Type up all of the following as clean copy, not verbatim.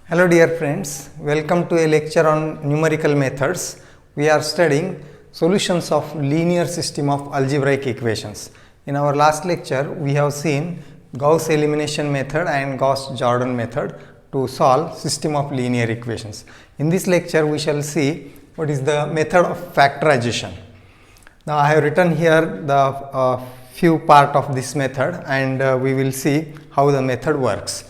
Hello dear friends, welcome to a lecture on numerical methods. We are studying solutions of linear system of algebraic equations. In our last lecture, we have seen Gauss elimination method and Gauss-Jordan method to solve system of linear equations. In this lecture, we shall see what is the method of factorization. Now, I have written here the few part of this method and we will see how the method works.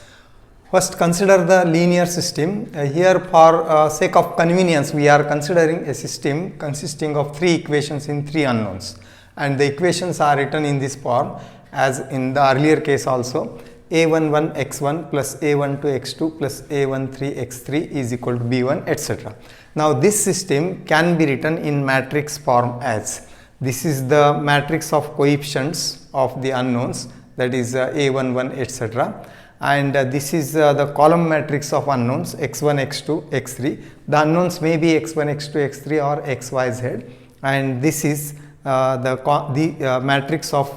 First, consider the linear system. Here, for sake of convenience, we are considering a system consisting of three equations in three unknowns, and the equations are written in this form as in the earlier case also. A11 x1 plus A12 x2 plus A13 x3 is equal to B1, etc. Now, this system can be written in matrix form as this is the matrix of coefficients of the unknowns, that is A11, etc. And this is the column matrix of unknowns x1, x2, x3. The unknowns may be x1, x2, x3 or x, y, z, and this is the matrix of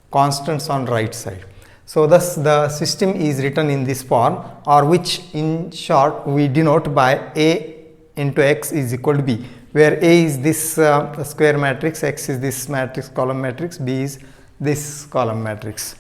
constants on right side. So, thus the system is written in this form, or which in short we denote by A into x is equal to B, where A is this square matrix, x is this matrix column matrix, B is this column matrix.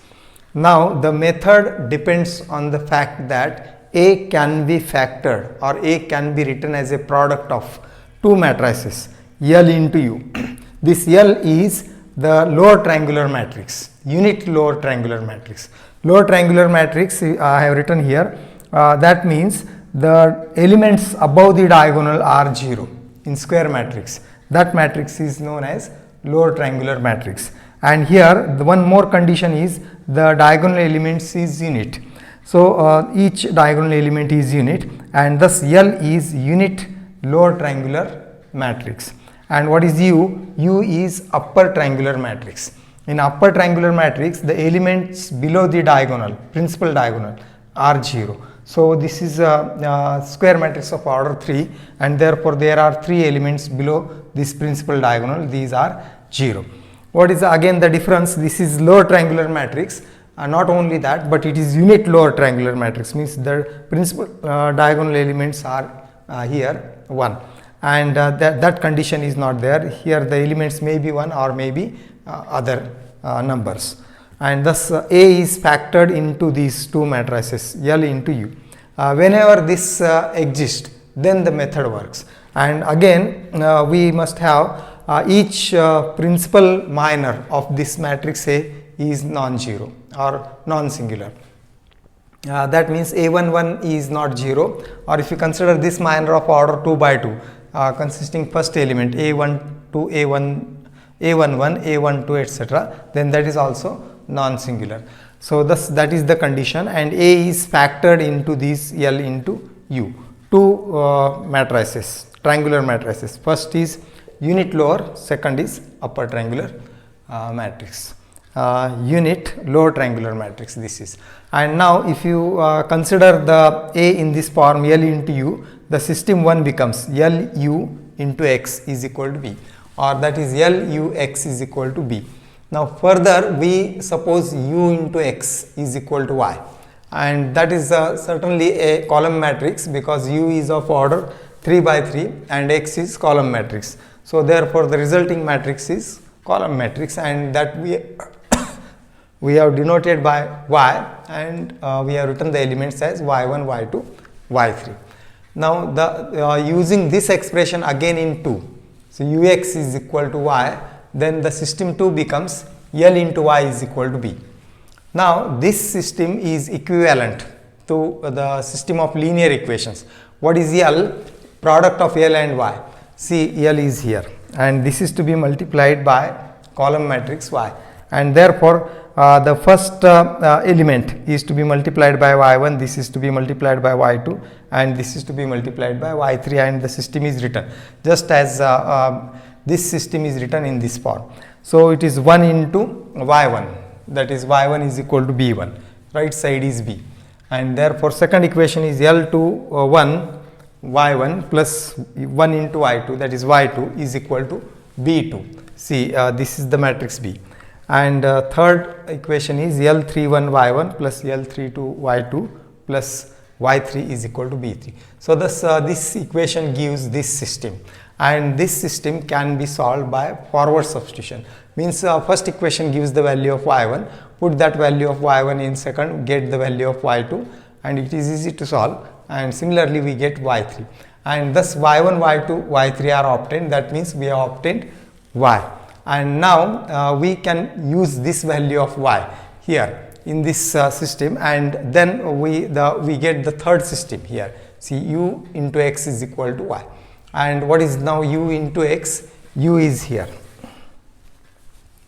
Now, the method depends on the fact that A can be factored or A can be written as a product of two matrices L into U. This L is the lower triangular matrix, unit lower triangular matrix. Lower triangular matrix I have written here, that means the elements above the diagonal are 0 in square matrix. That matrix is known as lower triangular matrix. And here the one more condition is the diagonal elements is unit. So, each diagonal element is unit, and thus L is unit lower triangular matrix. And what is U? U is upper triangular matrix. In upper triangular matrix, the elements below the diagonal, principal diagonal, are 0. So, this is a square matrix of order 3, and therefore, there are 3 elements below this principal diagonal, these are 0. What is again the difference? This is lower triangular matrix, not only that, but it is unit lower triangular matrix, means the principal diagonal elements are here 1, and that condition is not there. Here the elements may be 1 or maybe other numbers, and thus A is factored into these two matrices L into U. Whenever this exists, then the method works, and again we must have each principal minor of this matrix A is non-zero or non-singular. That means A11 is not 0, or if you consider this minor of order 2 by 2 consisting first element A12, A11, A12, etc., then that is also non-singular. So, thus that is the condition, and A is factored into these L into U. Two matrices, triangular matrices. First is unit lower, second is upper triangular matrix. Unit lower triangular matrix this is. And now, if you consider the A in this form L into U, the system 1 becomes L U into x is equal to B, or that is L U x is equal to B. Now, further we suppose U into x is equal to y, and that is certainly a column matrix, because U is of order 3 by 3 and x is column matrix. So, therefore, the resulting matrix is column matrix, and that we have denoted by y, and we have written the elements as y1, y2, y3. Now, the using this expression again in 2, so ux is equal to y, then the system 2 becomes L into y is equal to B. Now, this system is equivalent to the system of linear equations. What is L? Product of L and y. See, L is here, and this is to be multiplied by column matrix y, and therefore, the first element is to be multiplied by y1, this is to be multiplied by y2, and this is to be multiplied by y3, and the system is written just as this system is written in this form. So, it is 1 into y1, that is y1 is equal to b1, right side is b, and therefore, second equation is L to 1 y1 plus 1 into y2, that is y2 is equal to b2. See, this is the matrix B, and third equation is L31 y1 plus L32 y2 plus y3 is equal to b3. So thus this equation gives this system, and this system can be solved by forward substitution. Means first equation gives the value of y1, put that value of y1 in second, get the value of y2, and it is easy to solve, and similarly we get y3, and thus y1, y2, y3 are obtained. That means we have obtained y, and now we can use this value of y here in this system, and then we get the third system here. See, u into x is equal to y, and what is now u into x? U is here,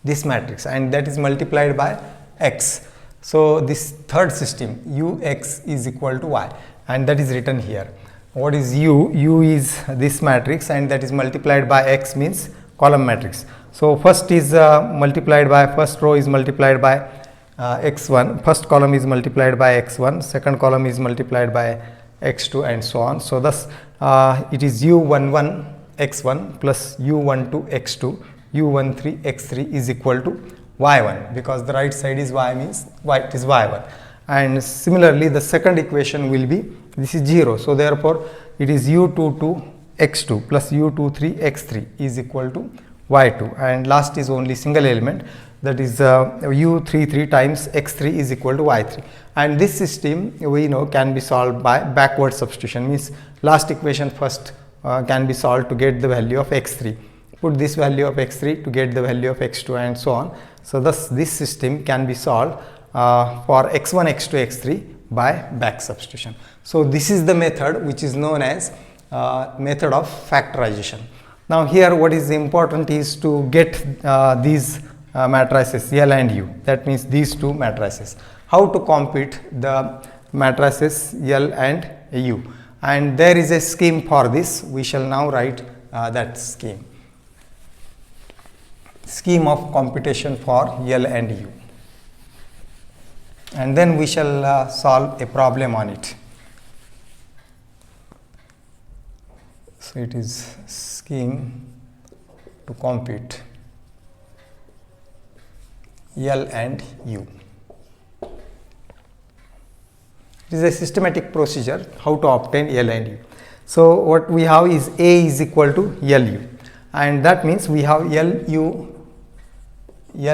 this matrix, and that is multiplied by x. So this third system ux is equal to y, and that is written here. What is u? U is this matrix, and that is multiplied by x, means column matrix. So first is multiplied by, first row is multiplied by x1, first column is multiplied by x1, second column is multiplied by x2, and so on. So thus it is u11 x1 plus u12 x2 u13 x3 is equal to y1, because the right side is y, means it is y1. And similarly the second equation will be, this is 0, so therefore it is u22 x2 plus u23 x3 is equal to y2, and last is only single element, that is u33 times x3 is equal to y3. And this system we know can be solved by backward substitution, means last equation first can be solved to get the value of x3, put this value of x3 to get the value of x2, and so on. So thus this system can be solved for x1, x2, x3 by back substitution. So this is the method which is known as method of factorization. Now here what is important is to get these matrices L and U, that means these two matrices. How to compute the matrices L and U, and there is a scheme for this. We shall now write that scheme of computation for L and U, and then we shall solve a problem on it. So it is scheme to compute L and U. It is a systematic procedure how to obtain L and U. So what we have is A is equal to LU, and that means we have L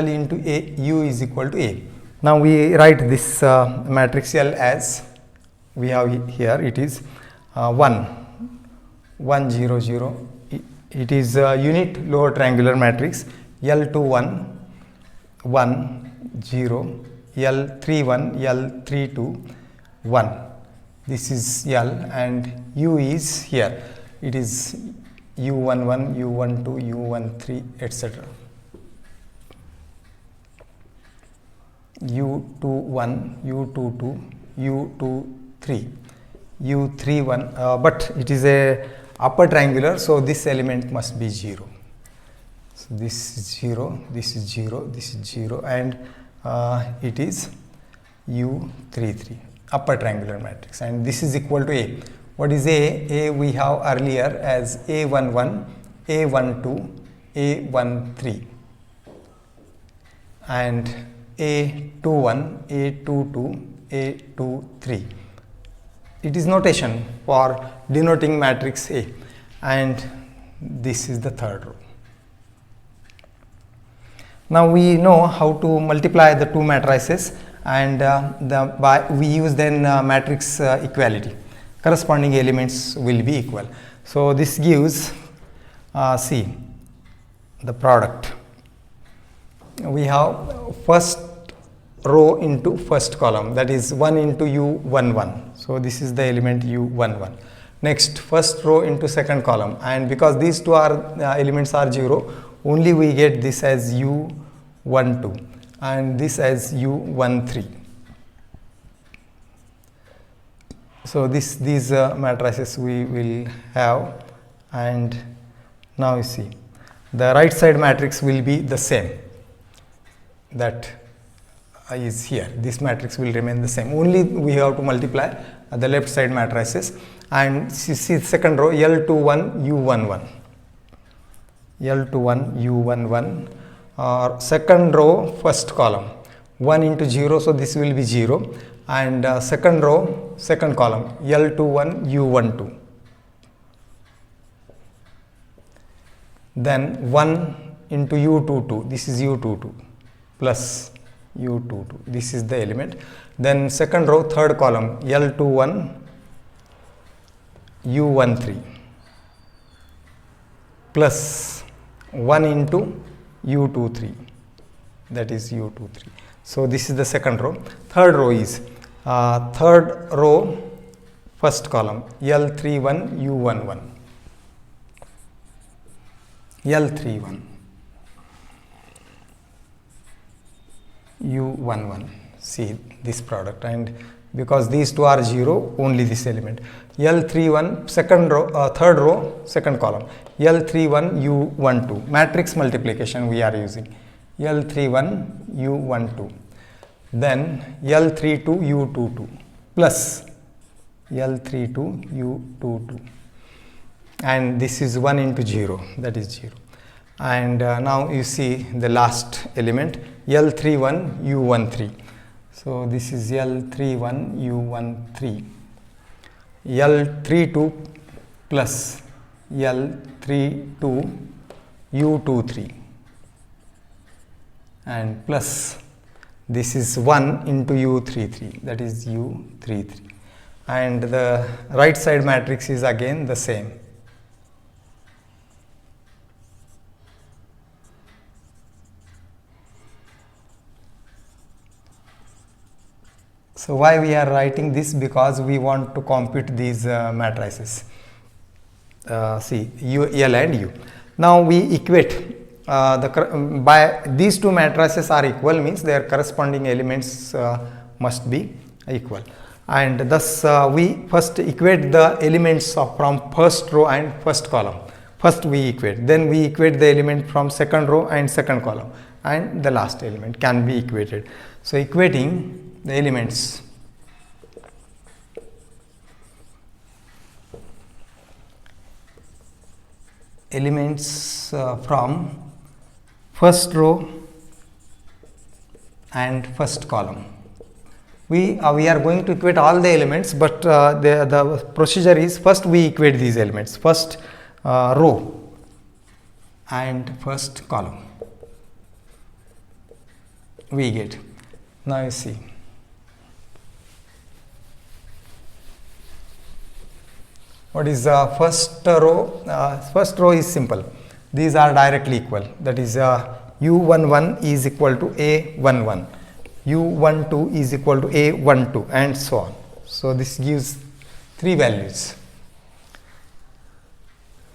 into A, U is equal to A. Now we write this matrix L as we have here, it is 1 1 0 0. It is a unit lower triangular matrix. L2 1 1 0, L3 1, L3 2 1. This is L, and U is here. It is U11, U12, U13, etc. U21, U22, U23, U31, but it is a upper triangular, so this element must be 0. So this is 0, this is 0, this is 0, and it is U33, upper triangular matrix, and this is equal to A. What is A? A we have earlier as A11, A12, A13, and A21, A22, A23. It is notation for denoting matrix A, and this is the third row. Now we know how to multiply the two matrices, and we use then matrix equality. Corresponding elements will be equal. So this gives see the product. We have first row into first column, that is 1 into U11. So this is the element U11. Next, first row into second column, and because these two are elements are 0, only we get this as U12 and this as U13. So these matrices we will have, and now you see the right side matrix will be the same, that is here. This matrix will remain the same, only we have to multiply the left side matrices. And see second row L21 U11, L21 U11, second row first column 1 into 0, so this will be 0, and second row, second column, L21 U12. Then 1 into U22, this is U22 plus U22, this is the element. Then second row, third column, L21 U13 plus 1 into U23, that is U23. So this is the second row. Third row is third row, first column, L31 U11, L31 U11. See this product, and because these two are 0, only this element. L31 second row, third row, second column, L31 U12, matrix multiplication we are using, L31 U12, then L32 U22 plus L32 U22, and this is 1 into 0, that is 0. And now you see the last element, L31 U13. So this is L31 U13, L32 plus L32 U23, and plus this is 1 into U33, that is U33, and the right side matrix is again the same. So why we are writing this? Because we want to compute these matrices. See, L and U. Now we equate by these two matrices are equal, means their corresponding elements must be equal, and thus we first equate the elements from first row and first column. First we equate, then we equate the element from second row and second column, and the last element can be equated. So equating the elements from first row and first column. We are going to equate all the elements, but the procedure is first we equate these elements, first row and first column we get. Now you see, what is first row? First row is simple. These are directly equal. That is U11 is equal to A11, U12 is equal to A12, and so on. So this gives 3 values.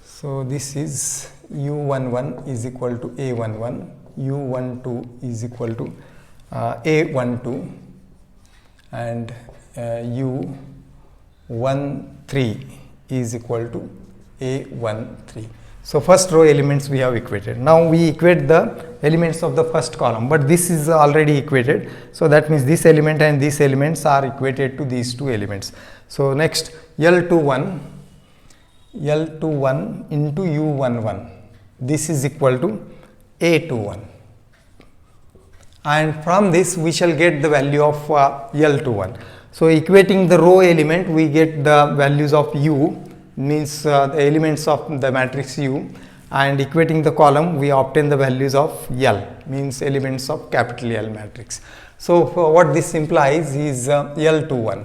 So this is U11 is equal to A11, U12 is equal to A12, and U13 is equal to A13. So first row elements we have equated. Now we equate the elements of the first column, but this is already equated. So that means this element and these elements are equated to these two elements. So next, L21 into U11, this is equal to A21, and from this we shall get the value of L21. So equating the row element, we get the values of U, means the elements of the matrix U, and equating the column we obtain the values of L, means elements of capital L matrix. So what this implies is L21.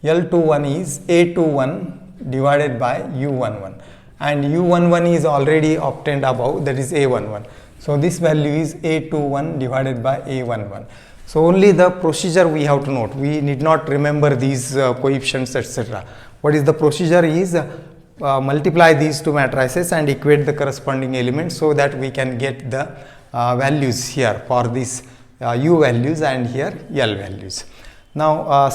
L21 is A21 divided by U11, and U11 is already obtained above, that is A11. So this value is A21 divided by A11. So only the procedure we have to note. We need not remember these coefficients, etc. What is the procedure is multiply these two matrices and equate the corresponding elements, so that we can get the values here for these U values and here L values. Now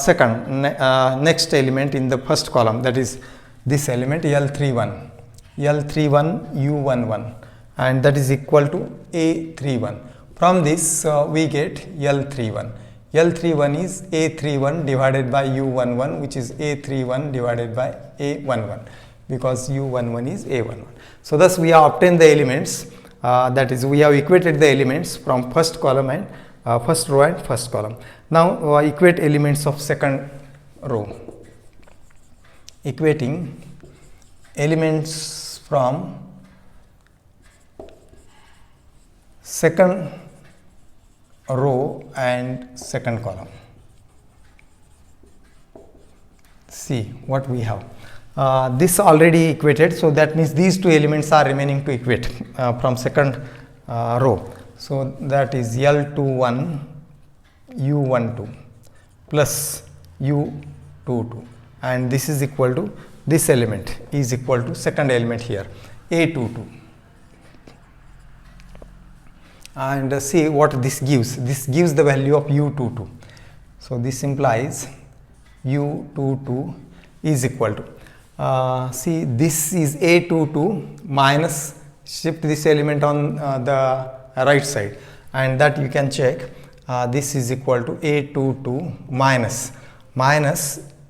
next element in the first column, that is this element L31 U11, and that is equal to A31. From this we get L31. L31 is A31 divided by U11, which is A31 divided by A11, because U11 is A11. So thus we have obtained the elements, that is we have equated the elements from first column and first row and first column. Now equate elements of second row. Equating elements from second row and second column. See what we have. This already equated, so that means these two elements are remaining to equate from second row. So that is L21 U12 plus U22, and this is equal to, this element is equal to second element here, A22. And see what this gives. This gives the value of U22. So this implies U22 is equal to, see, this is A22 minus, shift this element on the right side, and that you can check, this is equal to A22 minus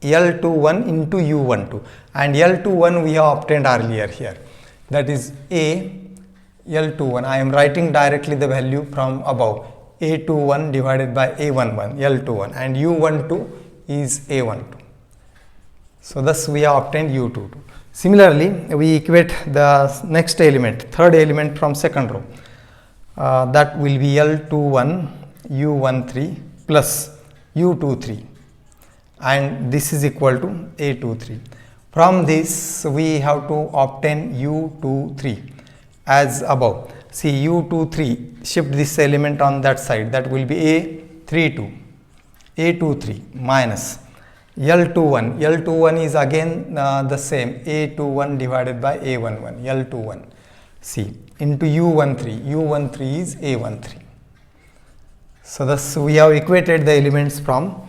L21 into U12, and L21 we have obtained earlier here, that is L21. I am writing directly the value from above, A21 divided by A11, L21, and U12 is A12. So thus we have obtained U22. Similarly, we equate the next element, third element from second row, that will be L21 U13 plus U23, and this is equal to A23. From this we have to obtain U23 as above. See, U23, shift this element on that side, that will be A23 minus L21. L21 is again the same, A21 divided by A11, L21, see, into U13. U13 is A13. So thus we have equated the elements from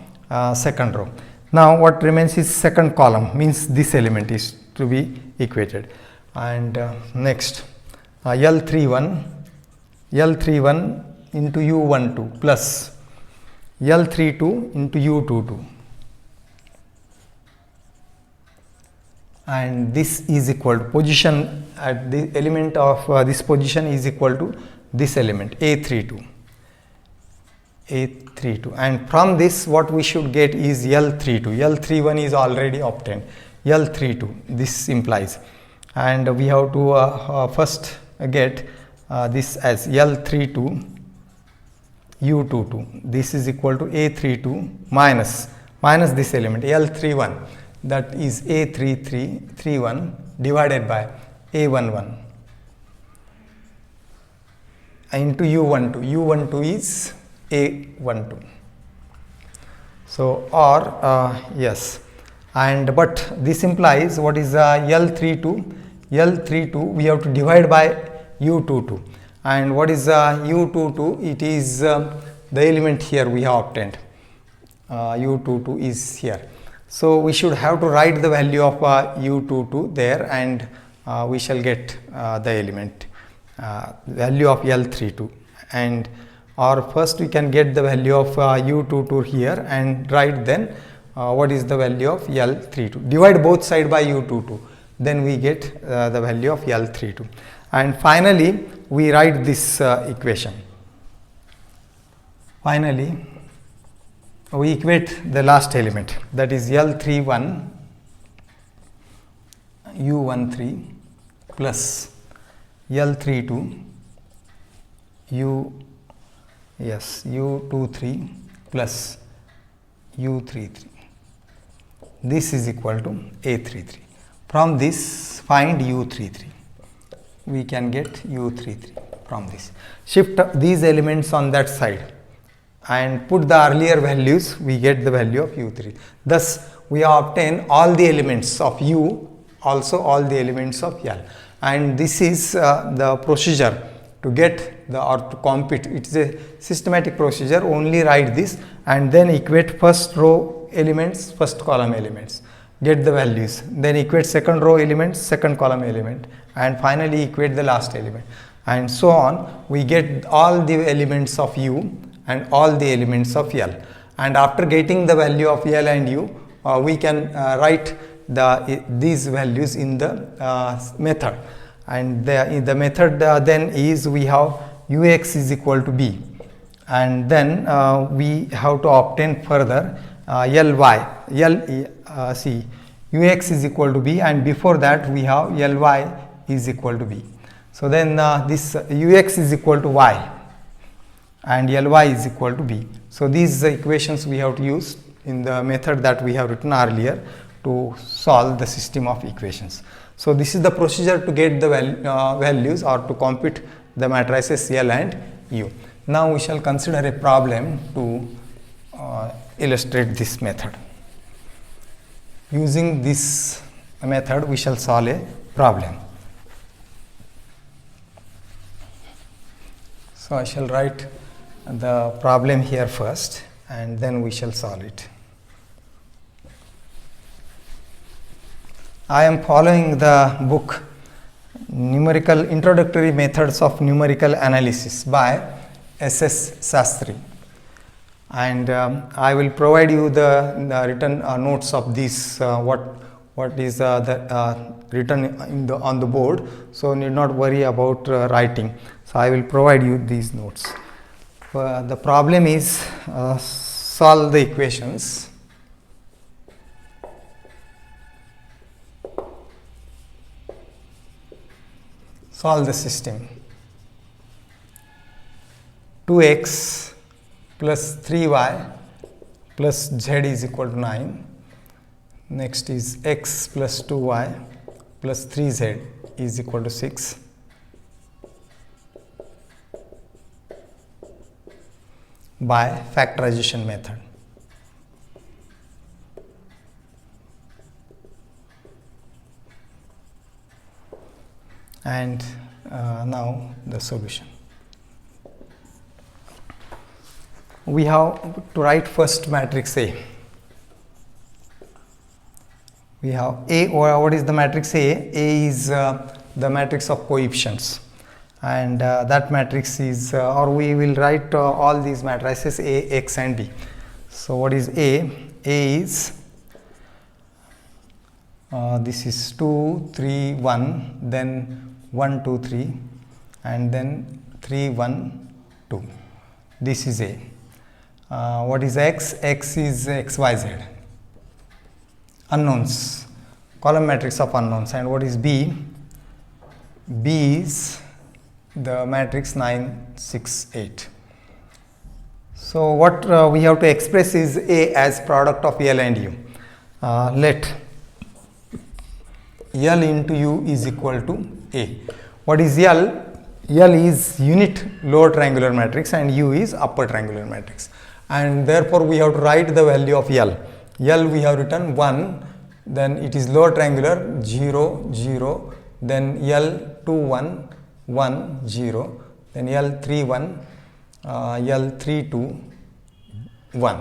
second row. Now what remains is second column, means this element is to be equated. And next L31 into U12 plus L32 into U22, and this is equal to, position at the element of this position is equal to this element A32, and from this what we should get is L32. L31 is already obtained, L32 this implies, and we have to first get this as L32 U22. This is equal to A32 minus this element L31, that is A31 divided by A11 into U12. U12 is A12. So or yes, and but this implies what is L32? L32 we have to divide by U22, and what is U22? It is the element here we have obtained, U22 is here. So we should have to write the value of U22 there, and we shall get the element value of L32, and or first we can get the value of U22 here and write then what is the value of L32. Divide both sides by U22, then we get the value of L32, and finally we write this equation. Finally we equate the last element, that is L31 U13 plus L32 U23 plus U33. This is equal to A33. From this find U33. We can get U33 from this. Shift these elements on that side and put the earlier values, we get the value of U3. Thus we obtain all the elements of U, also all the elements of L, and this is the procedure to get the or to compute. It is a systematic procedure. Only write this and then equate first row elements, first column elements, get the values, then equate second row elements, second column element, and finally equate the last element, and so on. We get all the elements of U and all the elements of L, and after getting the value of L and U, we can write these values in the method, and the method then is we have Ux is equal to B. and then we have to obtain further see ux is equal to b, and before that we have ly is equal to b. So then this ux is equal to y and ly is equal to b. So these equations we have to use in the method that we have written earlier to solve the system of equations. So this is the procedure to get the values or to compute the matrices L and U. Now we shall consider a problem to illustrate this method. Using this method we shall solve a problem. So I shall write the problem here first and then we shall solve it. I am following the book Numerical Introductory Methods of Numerical Analysis by S.S. Sastry, and I will provide you the written notes of this what is written on the board, so need not worry about writing. So I will provide you these notes. The problem is solve the equations. Solve the system. 2x plus 3y plus z is equal to 9. Next is x plus 2y plus 3z is equal to 6. By factorization method. And now the solution. We have to write first matrix A. We have A, or what is the matrix A? A is the matrix of coefficients, and that matrix is or we will write all these matrices A, X and B. So what is A? A is this is 2, 3, 1, then 1, 2, 3, and then 3, 1, 2. This is A. What is X? X is X, Y, Z. Unknowns, column matrix of unknowns. And what is B? B is the matrix 9, 6, 8. So what we have to express is A as product of L and U. Let L into U is equal to A. What is L? L is unit lower triangular matrix and U is upper triangular matrix, and therefore we have to write the value of L. L we have written 1, then it is lower triangular 0, 0, then L 2, 1, 1, 0, then L 3, 1, L 3, 2, 1.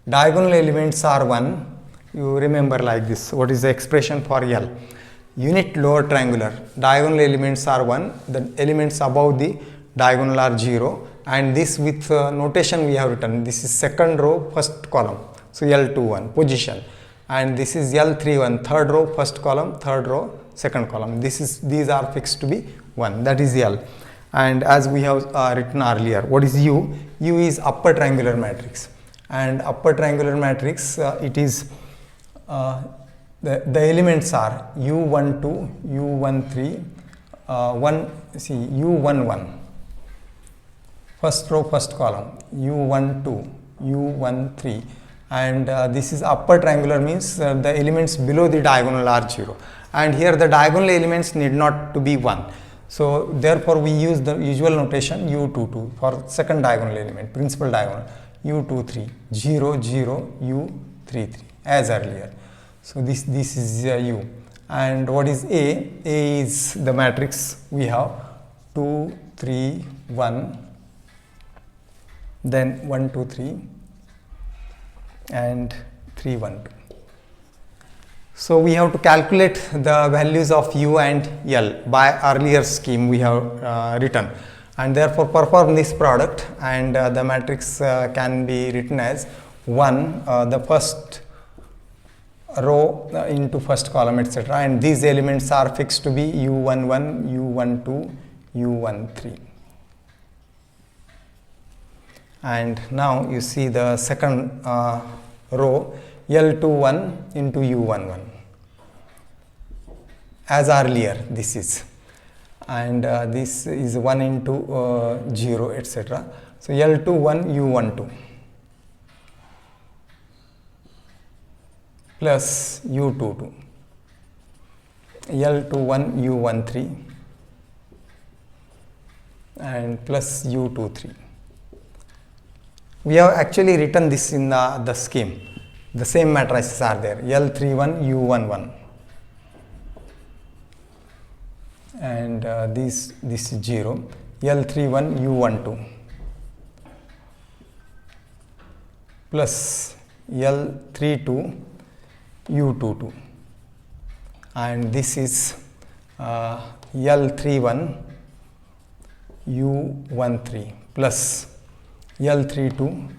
Diagonal elements are 1. You remember like this. What is the expression for L? Unit lower triangular, diagonal elements are 1, the elements above the diagonal are 0, and this with notation we have written. This is second row, first column. So L21 position, and this is L31 third row, first column, third row, second column. These are fixed to be 1. That is L. And as we have written earlier, what is U? U is upper triangular matrix, and upper triangular matrix it is the elements are U12, U13, U11, first row, first column, U12, U13, and this is upper triangular, means the elements below the diagonal are 0, and here the diagonal elements need not to be 1. So therefore we use the usual notation U22 for second diagonal element, principal diagonal, U23, 0, 0, U33 as earlier. So this is U. And what is A? A is the matrix we have 2, 3, 1, then 1, 2, 3, and 3, 1, 2. So we have to calculate the values of U and L by earlier scheme we have written, and therefore perform this product, and the matrix can be written as 1, the first row into first column, etc., and these elements are fixed to be U11, U12, U13. and now you see the second row L21 into U11 as earlier this is, and this is 1 into 0 etc. So L21 U12 plus U22, L21 U13 and plus U23. We have actually written this in the scheme. The same matrices are there, L31 U11 and this is 0, L31 U12 plus L32 U22 and this is L31 U13 plus L32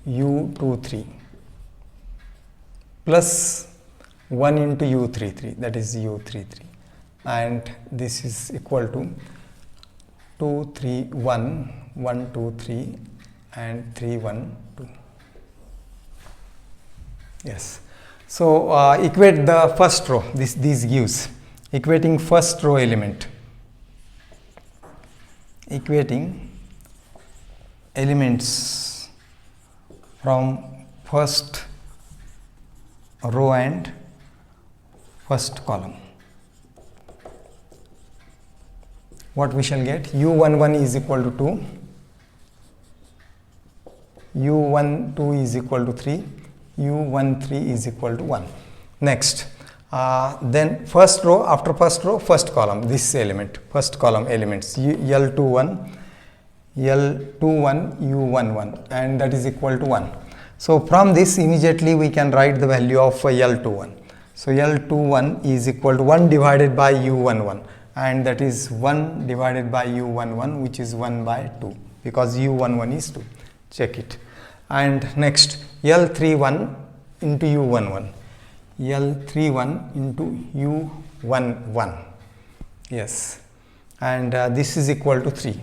U23 plus 1 into U33, that is U33, and this is equal to 2 3 1 1 2 3 and 3 1 2. Yes. So equate the first row. This gives equating first row element. Equating elements from first row and first column. What we shall get? U11 is equal to 2, U12 is equal to 3, U13 is equal to 1. Next, then first row, after first row, first column, this element, first column elements, L21, U11 and that is equal to 1. So from this immediately we can write the value of L21. So L21 is equal to 1 divided by U11 and that is 1 divided by U11 which is 1 by 2 because U11 is 2. Check it. And next L31 into U11, L31 into U11, yes, and this is equal to 3.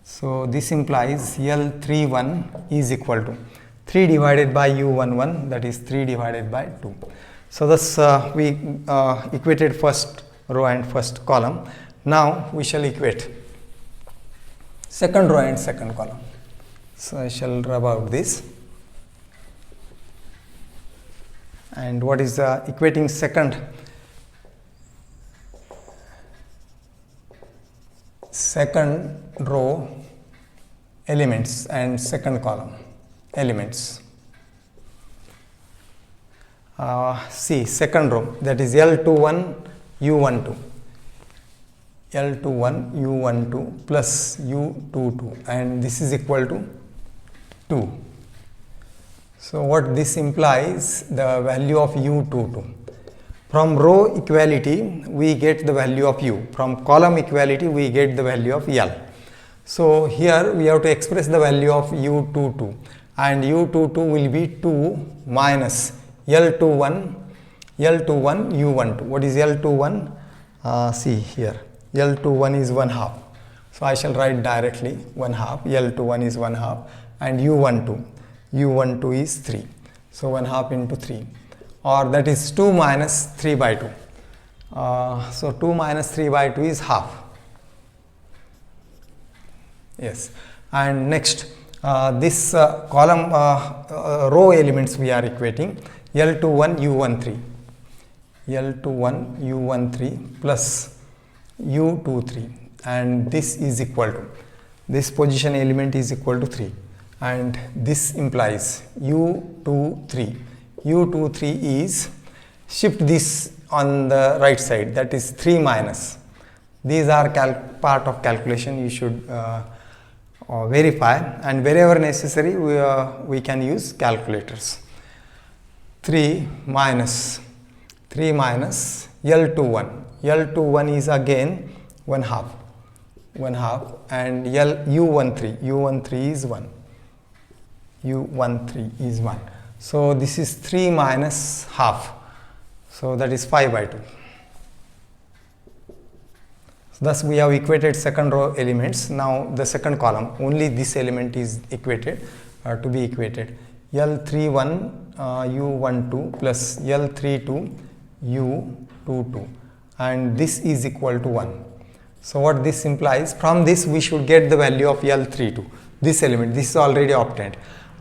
So this implies L31 is equal to 3 divided by U11, that is 3 divided by 2. So thus we equated first row and first column. Now we shall equate second row and second column. So I shall rub out this. And what is equating second row elements and second column elements? See, second row, that is L21 U12, L21 U12 plus U22 and this is equal to 2. So what this implies, the value of U22. From row equality we get the value of U, from column equality we get the value of L. So here we have to express the value of U22 and U22 will be 2 minus L21 U12. What is L21? See here, L21 is 1/2. So I shall write directly 1/2, L21 is 1/2 and U12 is 3. So 1/2 into 3, or that is 2 minus 3 by 2. So 2 minus 3 by 2 is half. Yes. And next this column row elements we are equating L21 U13 plus U23 and this is equal to, this position element is equal to 3 and this implies U23 is, shift this on the right side, that is 3 minus. These are part of calculation, you should verify, and wherever necessary we can use calculators. 3 minus L21 is again 1/2 and U13 is 1. U13 is 1. So this is 3 minus half. So that is 5 by 2. Thus we have equated second row elements. Now the second column, only this element is equated, to be equated. L31 U12 plus L32 U22, and this is equal to 1. So what this implies, from this we should get the value of L32, this element, this is already obtained,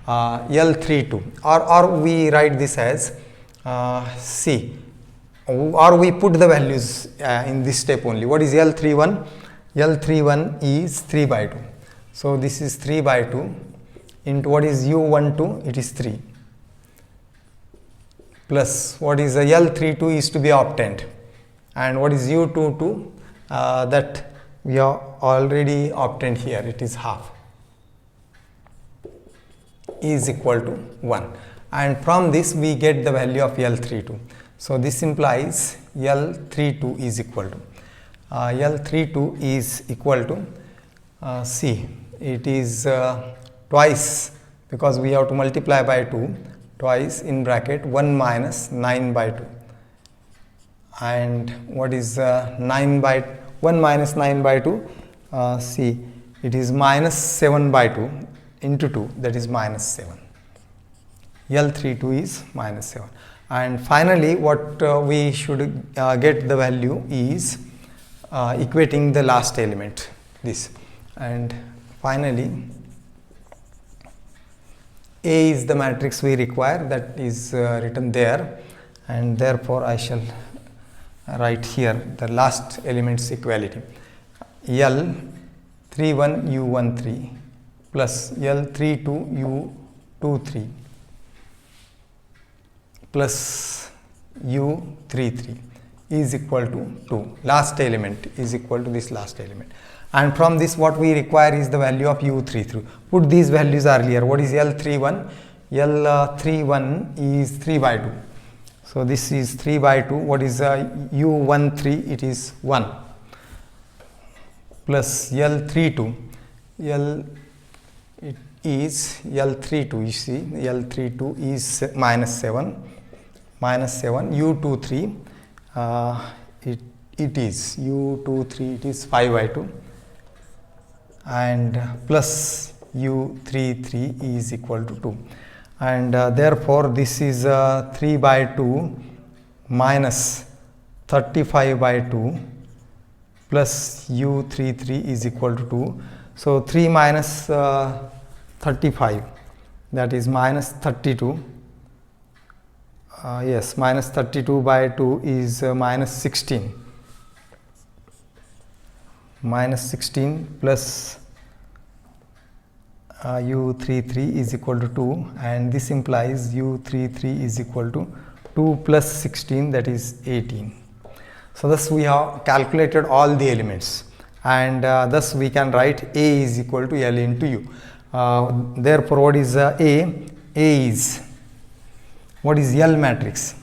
L32, or we write this as C, or we put the values in this step only. What is L31? L31 is 3 by 2. So this is 3 by 2 into what is U12, it is 3, plus what is the L32 is to be obtained, and what is U22 that we have already obtained here, it is half, is equal to 1, and from this we get the value of L32. So this implies L32 is equal to L32 is equal to C, it is twice, because we have to multiply by 2, twice in bracket 1 minus 9 by 2, and what is 9 by 1 minus 9 by 2, see, it is minus 7 by 2 into 2, that is minus 7. L32 is minus 7. And finally what we should get the value is equating the last element, this, and finally A is the matrix we require, that is written there, and therefore I shall write here the last element's equality, L31 U13 plus L32 U23 plus U33 is equal to 2. Last element is equal to this last element, and from this what we require is the value of U33. Put these values earlier. What is L31? L31 is 3 by 2. So this is 3 by 2. What is U13? It is 1 plus L32. It is L32. You see, L32 is minus 7. Minus 7. U23. It is U23. It is 5 by 2. And plus U33 is equal to 2. And therefore this is 3 by 2 minus 35 by 2 plus U33 is equal to 2. So 3 minus 35, that is minus 32. Yes, minus 32 by 2 is minus 16. Minus 16 plus U33 is equal to 2, and this implies U33 is equal to 2 plus 16, that is 18. So thus we have calculated all the elements, and thus we can write A is equal to L into U. Therefore what is A? A is, what is L matrix?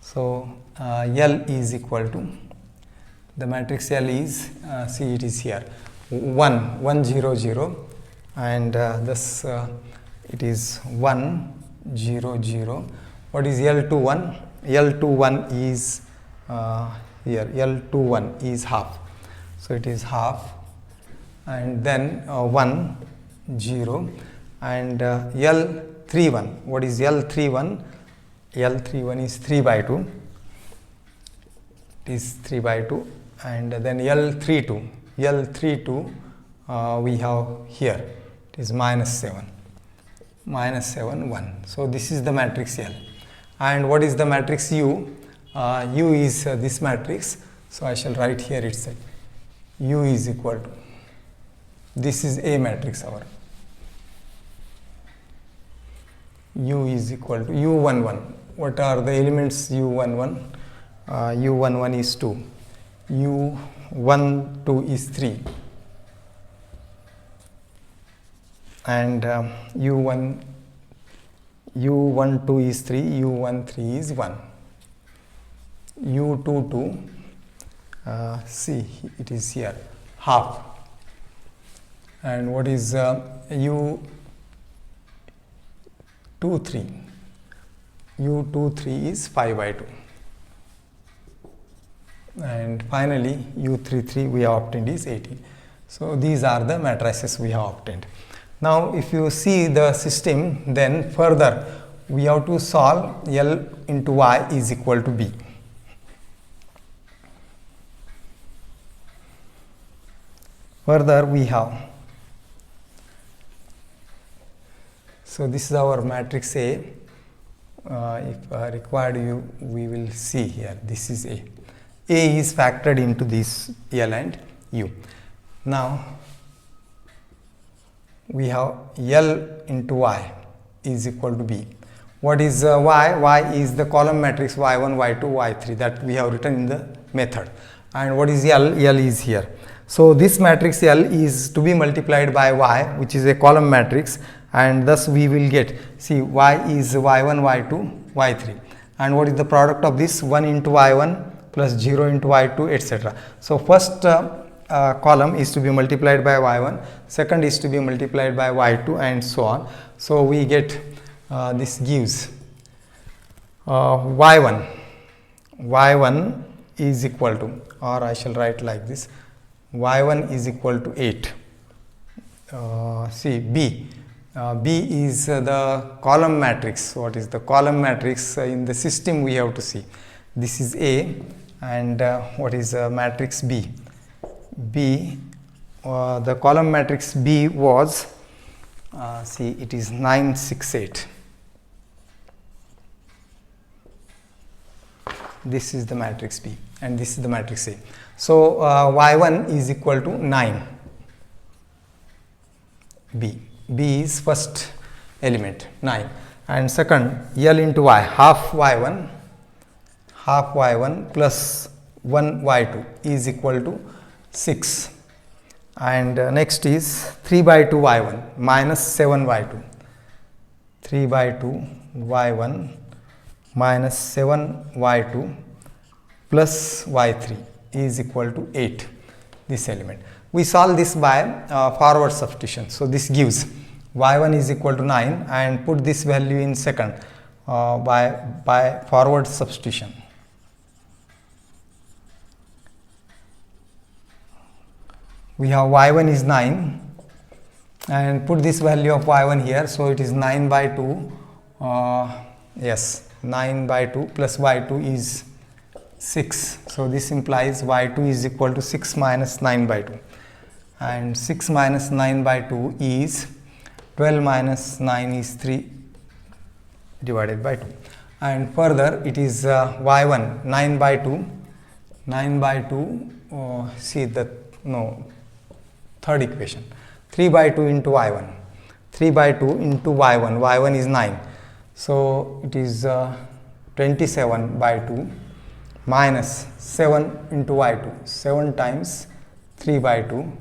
So L is equal to, the matrix L is, see, it is here, 1 1 0 0, and thus it is 1 0 0. What is L21? L21 is here, L21 is half, so it is half, and then 1 0, and L31. What is L31? L31 is 3 by 2. It is 3 by 2, and then L32. L32 we have here, it is minus 7. Minus 7 1. So this is the matrix L. And what is the matrix U? U is this matrix. So I shall write here itself. U is equal to, this is A matrix our. U is equal to U11. What are the elements U11? U11 is 2. U12 is 3. And U12 is 3, U13 is 1. U22, see, it is here, half. And what is U23? U23 is 5 by 2. and finally U33 we have obtained is 18. So these are the matrices we have obtained. Now if you see the system, then further we have to solve L into Y is equal to B. Further we have, so this is our matrix A. If required, we will see here, this is A. A is factored into this L and U. Now we have L into Y is equal to B. What is Y? Y is the column matrix Y1, Y2, Y3 that we have written in the method. And what is L? L is here. So this matrix L is to be multiplied by Y, which is a column matrix, and thus we will get, see, Y is Y1, Y2, Y3. And what is the product of this? 1 into Y1 plus 0 into Y2, etc. So first column is to be multiplied by Y1, second is to be multiplied by Y2, and so on. So we get this gives Y1 is equal to, or I shall write like this, Y1 is equal to 8. See, B is the column matrix. What is the column matrix in the system we have to see? This is A, and what is matrix B? B, the column matrix B was, see, it is 9, 6, 8. This is the matrix B and this is the matrix A. So Y1 is equal to 9. B is first element, 9, and second L into Y, half Y1 plus 1 Y2 is equal to 6, and next is 3 by 2 Y1 minus 7 Y2, 3 by 2 Y1 minus 7 Y2 plus Y3 is equal to 8, this element. We solve this by forward substitution. So this gives Y1 is equal to 9, and put this value in second by forward substitution. We have Y1 is 9, and put this value of Y1 here. So it is 9 by 2, yes, 9 by 2 plus Y2 is 6. So this implies Y2 is equal to 6 minus 9 by 2, and 6 minus 9 by 2 is 12 minus 9 is 3 divided by 2, and further it is Y1 9 by 2, see the third equation, 3 by 2 into Y1, 3 by 2 into Y1, Y1 is 9, so it is 27 by 2 minus 7 into Y2, 7 times 3 by 2,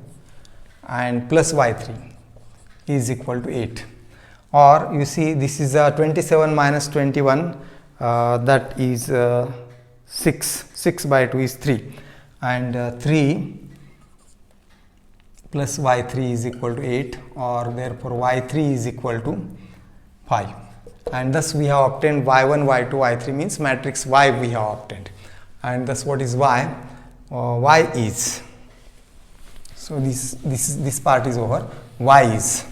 and plus Y3 is equal to 8. Or you see, this is 27 minus 21, that is 6 by 2 is 3, and 3 plus Y3 is equal to 8, or therefore Y3 is equal to 5, and thus we have obtained Y1, Y2, Y3 means matrix Y we have obtained, and thus what is Y? Y is, so this part is over, Y is,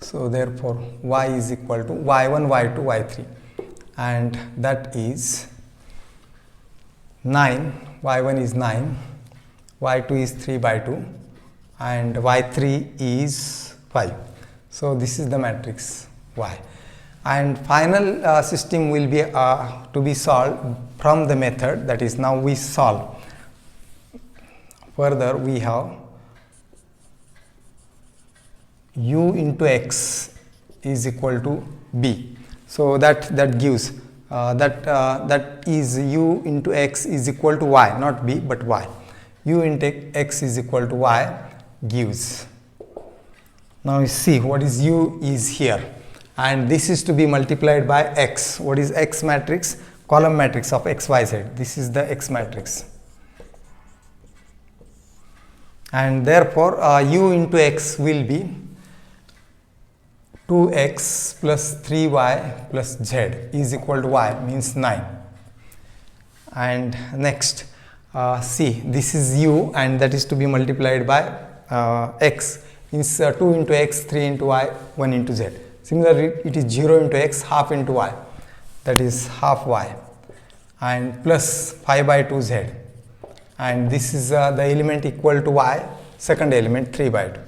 so therefore Y is equal to Y1, Y2, Y3, and that is 9, Y1 is 9, Y2 is 3 by 2, and Y3 is 5. So this is the matrix Y, and final system will be to be solved from the method, that is, now we solve. Further we have U into X is equal to B. So that gives that is U into X is equal to Y, not B but Y. U into X is equal to Y gives. Now you see what is U is here, and this is to be multiplied by X. What is X matrix? Column matrix of X, Y, Z. This is the X matrix, and therefore U into X will be 2x plus 3y plus z is equal to y, means 9. And next, see, this is u and that is to be multiplied by x, means 2 into x, 3 into y, 1 into z. Similarly, it is 0 into x, half into y, that is half y, and plus 5 by 2 z, and this is the element equal to y, second element 3 by 2,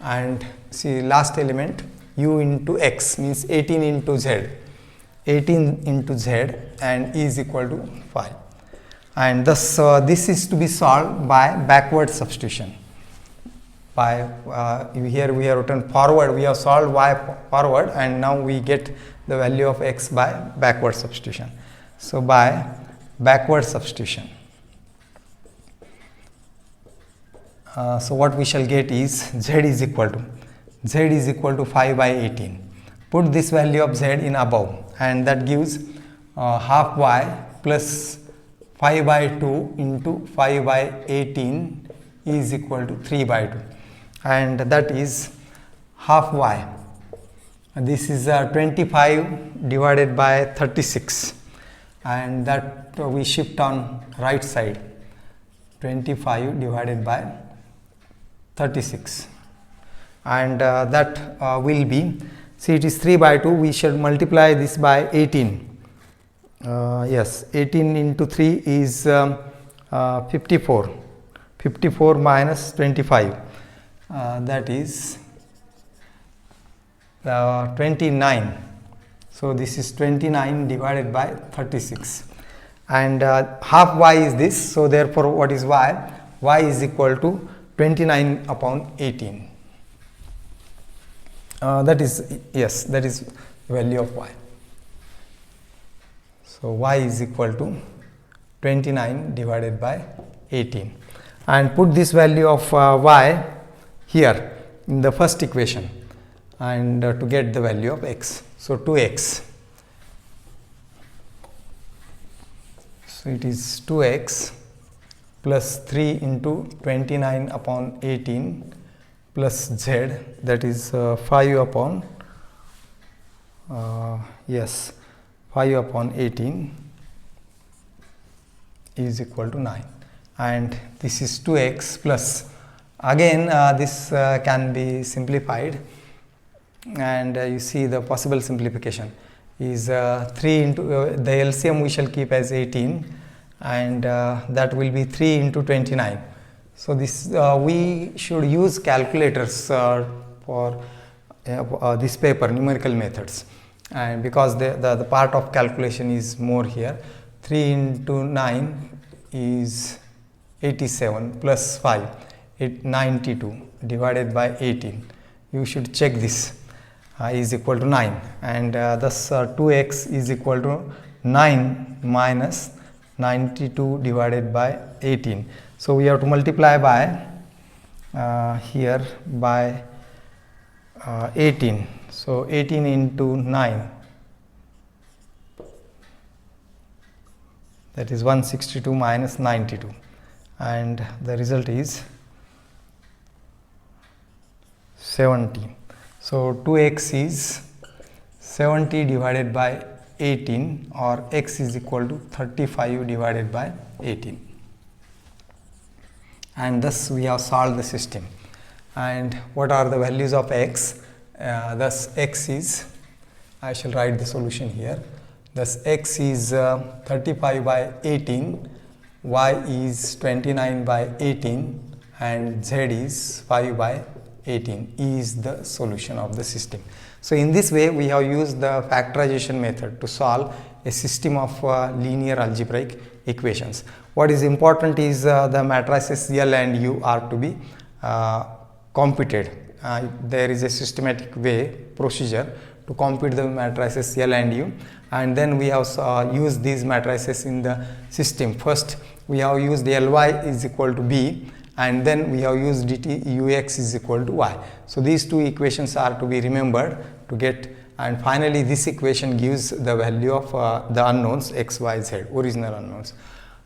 and see last element u into x, means 18 into z, 18 into z, and e is equal to 5, and thus this is to be solved by backward substitution. By here we have written forward, we have solved y forward, and now we get the value of x by backward substitution. So by backward substitution, so what we shall get is z is equal to 5 by 18. Put this value of z in above, and that gives half y plus 5 by 2 into 5 by 18 is equal to 3 by 2, and that is half y. This is 25 divided by 36, and that we shift on right side, 25 divided by 36, and that will be, see it is 3 by 2, we shall multiply this by 18. Yes, 18 into 3 is 54, 54 minus 25, that is 29. So this is 29 divided by 36, and half y is this, so therefore what is y? Y is equal to 29 upon 18. That is, yes, that is the value of y. So y is equal to 29 divided by 18, and put this value of y here in the first equation, and to get the value of x. So 2x, so it is 2x plus 3 into 29 upon 18 plus z, that is 5 upon 5 upon 18 is equal to 9, and this is 2x plus, again this can be simplified, and you see the possible simplification is 3 into the LCM we shall keep as 18, and that will be 3 into 29. So this we should use calculators for this paper, numerical methods, and because the part of calculation is more here. 3 into 9 is 87 plus 5, 92 divided by 18. You should check this, is equal to 9, and thus 2x is equal to 9 minus 92 divided by 18. So we have to multiply by here by 18. So 18 into 9, that is 162 minus 92, and the result is 70. So 2x is 70 divided by 18, or x is equal to 35 divided by 18, and thus we have solved the system. And what are the values of x? Thus x is, I shall write the solution here, thus x is 35 by 18, y is 29 by 18, and z is 5 by 18 is the solution of the system. So in this way we have used the factorization method to solve a system of linear algebraic equations. What is important is the matrices L and U are to be computed. There is a systematic way, procedure to compute the matrices L and U, and then we have used these matrices in the system. First we have used Ly is equal to B, and then we have used dt ux is equal to y. So these two equations are to be remembered to get, and finally this equation gives the value of the unknowns x, y, z, original unknowns.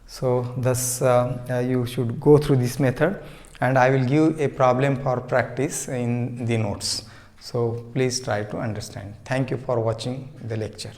So thus you should go through this method, and I will give a problem for practice in the notes. So please try to understand. Thank you for watching the lecture.